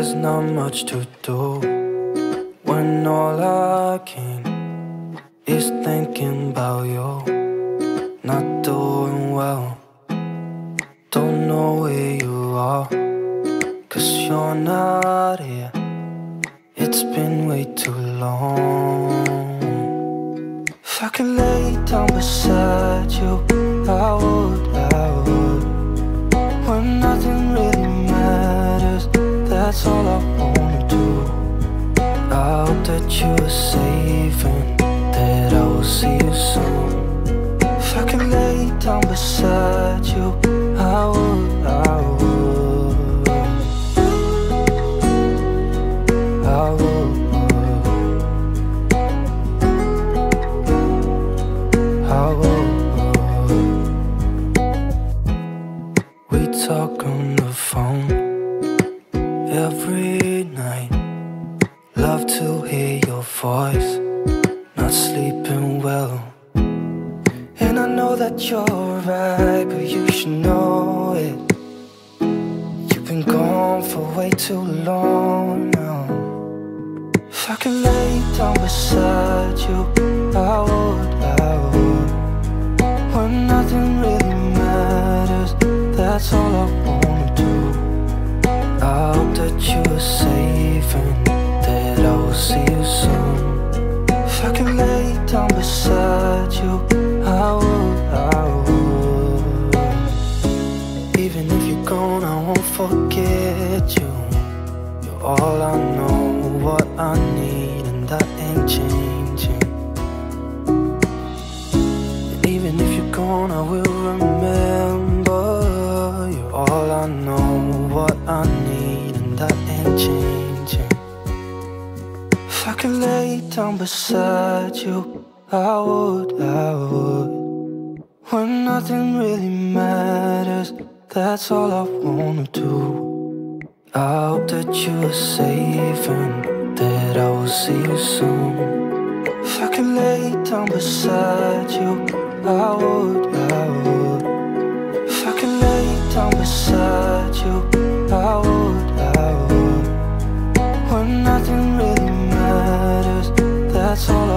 There's not much to do when all I can is thinking about you. Not doing well, don't know where you are, 'cause you're not here. It's been way too long. If I could lay down beside you, I would, when nothing really matters, that's all I wanna do. I hope that you are safe and that I will see you soon. If I could lay down beside you, I would, I would, I would, I would. We talk on the phone every night. Love to hear your voice. Not sleeping well, and I know that you're right, but you should know it. You've been gone for way too long now. If I could lay down beside you, I would, when nothing really matters, that's all I wanna do. I hope that you are safe and that I will see you soon. If I could lay down beside you, I would. Even if you're gone, I won't forget you. You're all I know, what I need, and that ain't changing. And even if you're gone, I will remember. You're all I know, what I need, and that ain't changing. If I could lay down beside you, I would, when nothing really matters, that's all I wanna do. I hope that you are safe and that I will see you soon. If I could lay down beside you, I would, if I could lay down beside you, I would, when nothing really matters, that's all